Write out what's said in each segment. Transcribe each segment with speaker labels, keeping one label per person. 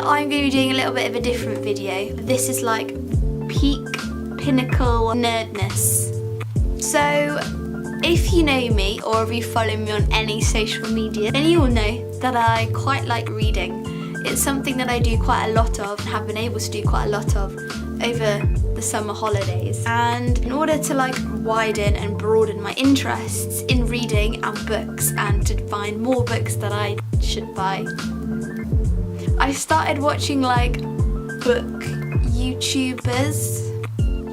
Speaker 1: I'm going to be doing a little bit of a different video. This is like peak pinnacle nerdness. So if you know me or if you follow me on any social media, then you will know that I quite like reading. It's something that I do quite a lot of and have been able to do quite a lot of over the summer holidays. And in order to like widen and broaden my interests in reading and books and to find more books that I should buy, I started watching like book YouTubers.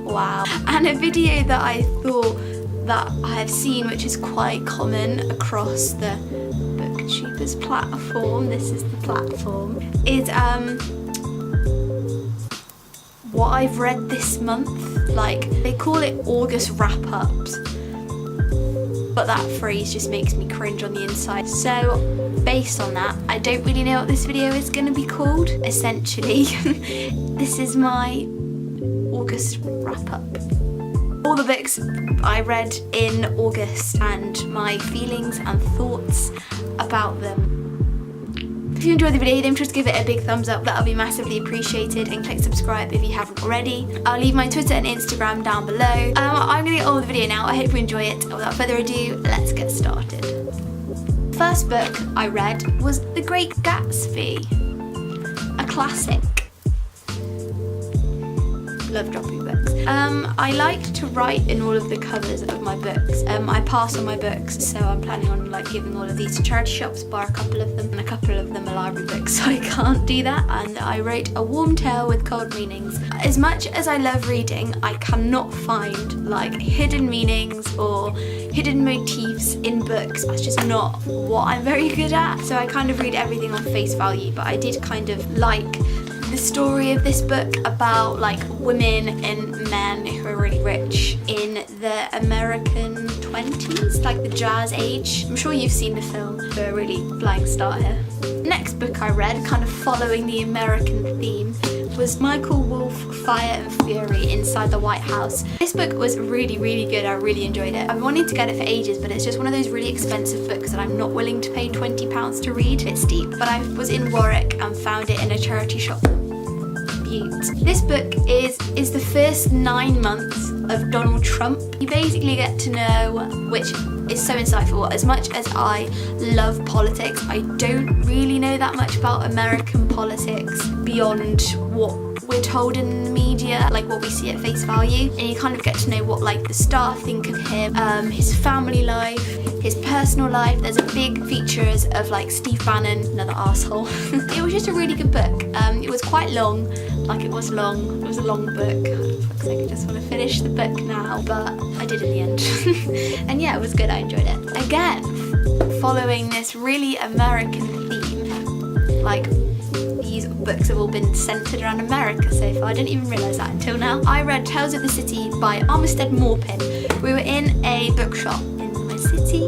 Speaker 1: Wow. And a video that I thought that I have seen, which is quite common across the booktubers platform, this is the platform, is what I've read this month. Like, they call it August wrap-ups, but that phrase just makes me cringe on the inside. So based on that, I don't really know what this video is going to be called. Essentially, this is my August wrap-up. All the books I read in August and my feelings and thoughts about them. If you enjoyed the video, then just give it a big thumbs up, that'll be massively appreciated, and click subscribe if you haven't already. I'll leave my Twitter and Instagram down below. I'm gonna get on with the video now. I hope you enjoy it. Without further ado, let's get started. First book I read was The Great Gatsby, a classic. Love dropping books. I like to write in all of the covers of my books. I pass on my books, so I'm planning on like giving all of these to charity shops, bar a couple of them, and a couple of them are library books, so I can't do that. And I wrote A Warm Tale with Cold Meanings. As much as I love reading, I cannot find like hidden meanings or hidden motifs in books. That's just not what I'm very good at. So I kind of read everything on face value, but I did kind of like the story of this book about like women and men who are really rich in the American 20s, like the jazz age. I'm sure you've seen the film, so a really flying start here. Next book I read, kind of following the American theme, was Michael Wolff, Fire and Fury Inside the White House. This book was really, really good. I really enjoyed it. I've been wanting to get it for ages, but it's just one of those really expensive books that I'm not willing to pay £20 to read. It's steep, but I was in Warwick and found it in a charity shop. This book is the first 9 months of Donald Trump. You basically get to know, which is so insightful. As much as I love politics, I don't really know that much about American politics beyond what we're told in the media, like what we see at face value. And you kind of get to know what like the staff think of him, his family life, his personal life. There's a big features of like Steve Bannon, another asshole. It was just a really good book. It was quite long. Like it was a long book. For fuck's sake, I just want to finish the book now, but I did in the end. And yeah, it was good, I enjoyed it. Again, following this really American theme, like these books have all been centred around America so far. I didn't even realise that until now. I read Tales of the City by Armistead Maupin. We were in a bookshop in my city,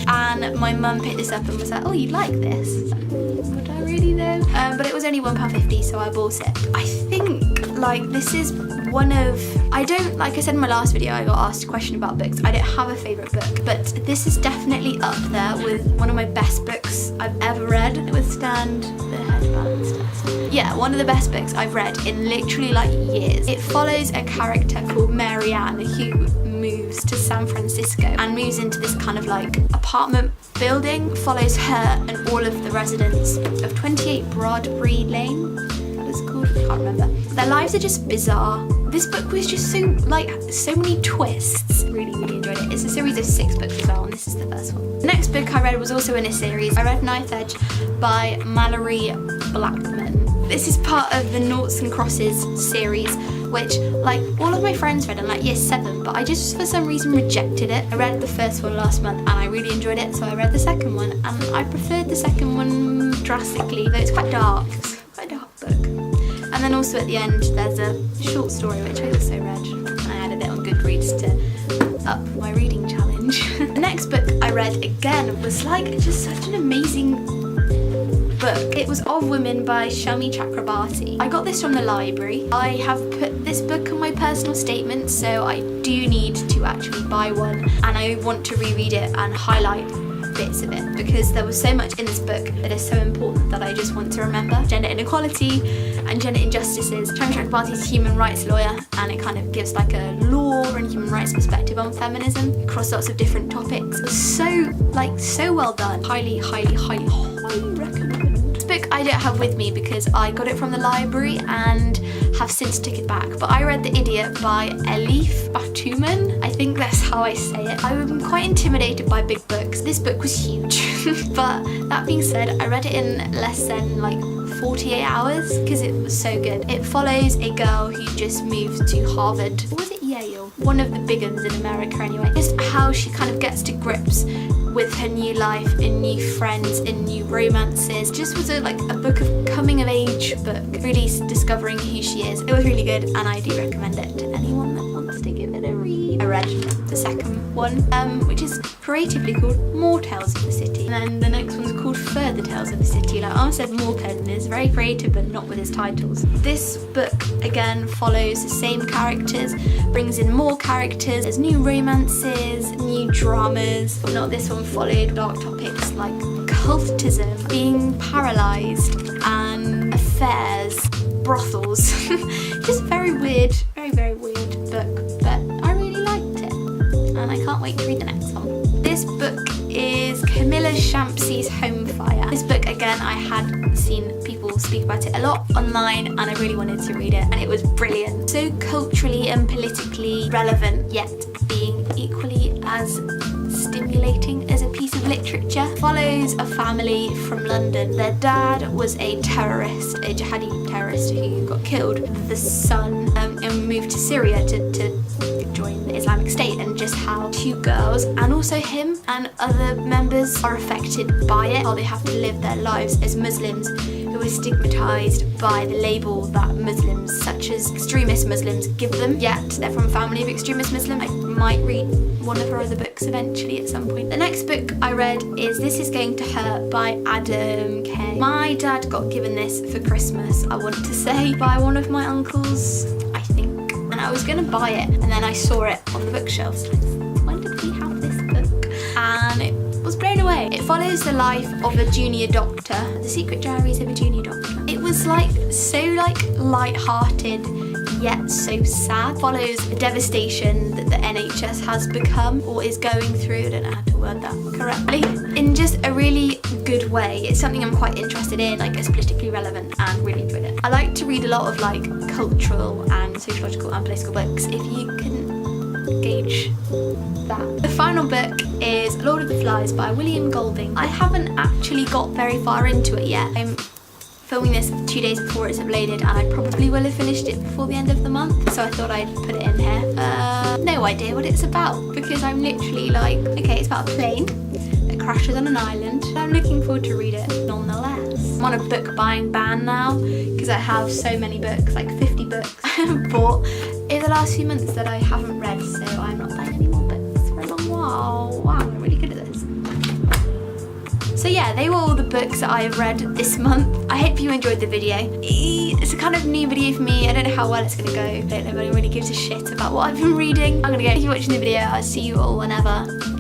Speaker 1: and my mum picked this up and was like, oh, you like this? Would I really though? But it was only £1.50, so I bought it. I think like this is one of, I don't, like I said in my last video, I got asked a question about books. I don't have a favourite book, but this is definitely up there with one of my best books I've ever read. It withstand the head balance test. Yeah, one of the best books I've read in literally like years. It follows a character called Marianne who moves to San Francisco and moves into this kind of like apartment building, follows her and all of the residents of 28 Broadbury Lane, what it's called, I can't remember. Their lives are just bizarre. This book was just so many twists. Really, really enjoyed it. It's a series of 6 books as well, and this is the first one. The next book I read was also in a series. I read Knife Edge by Mallory Blackman. This is part of the Noughts and Crosses series, which like all of my friends read in like year 7, but I just for some reason rejected it. I read the first one last month and I really enjoyed it, so I read the second one and I preferred the second one drastically, though it's quite dark. It's quite a dark book. And then also at the end there's a short story which I also read, and I added it on Goodreads to up my reading challenge. The next book I read again was like just such an amazing book. It was Of Women by Shami Chakrabarti. I got this from the library. I have put this book on my personal statement, so I do need to actually buy one, and I want to reread it and highlight bits of it because there was so much in this book that is so important that I just want to remember. Gender inequality and gender injustices. Tony Chakrabarty's a human rights lawyer, and it kind of gives like a law and human rights perspective on feminism across lots of different topics. So well done. Highly recommend. This book I don't have with me because I got it from the library and have since took it back, but I read The Idiot by Elif Batuman. I think that's how I say it. I'm quite intimidated by big books. This book was huge. But that being said, I read it in less than like 48 hours because it was so good. It follows a girl who just moved to Harvard. Or was it Yale? One of the big ones in America anyway. Just how she kind of gets to grips with her new life and new friends and new romances. Just was a book of coming of age book, really discovering who she is. It was really good and I do recommend it to anyone that wants to give it a read. I read the second one, which is creatively called More Tales of the City, and then the next one's called Further Tales of the City. Like I said, more pen is very creative but not with his titles. This book again follows the same characters, brings in more characters, there's new romances, new dramas, but not this one followed dark topics like cultism, being paralysed and affairs, brothels. Just very weird, very weird book, but I really liked it and I can't wait to read the next one. This book is Camilla Shampsey's Home Fire. This book again, I had seen people speak about it a lot online and I really wanted to read it and it was brilliant. So culturally and politically relevant, yet being equally as stimulating as a piece of literature. Follows a family from London. Their dad was a terrorist, a jihadi terrorist who got killed. The son and moved to Syria to join the Islamic State, and just how two girls and also him and other members are affected by it, how they have to live their lives as Muslims who are stigmatised by the label that Muslims, such as extremist Muslims, give them, yet they're from a family of extremist Muslim. I might read one of her other books eventually at some point. The next book I read is This Is Going to Hurt by Adam Kay. My dad got given this for Christmas, I want to say, by one of my uncles, I think. And I was going to buy it and then I saw it on the bookshelf. So when did we have this book? And it was blown away. It follows the life of a junior doctor, the secret diaries of a junior doctor. It was so light-hearted yet so sad. Follows the devastation that the NHS has become or is going through. I don't know how to word that correctly. In just a really good way. It's something I'm quite interested in, it's politically relevant and really enjoyed it. I like to read a lot of cultural and sociological and political books if you can gauge that. The final book is Lord of the Flies by William Golding. I haven't actually got very far into it yet. I'm filming this 2 days before it's uploaded and I probably will have finished it before the end of the month, so I thought I'd put it in here. No idea what it's about because I'm literally okay, it's about a plane that crashes on an island. I'm looking forward to read it nonetheless. I'm on a book buying ban now because I have so many books, 50 books I have bought in the last few months that I haven't read, so I'm not buying any more books for a long while. Wow, I'm really good at this. So yeah, they were all the books that I have read this month. I hope you enjoyed the video. It's a kind of new video for me. I don't know how well it's going to go. I don't know if anyone really gives a shit about what I've been reading. I'm going to go. Thank you for watching the video. I'll see you all whenever.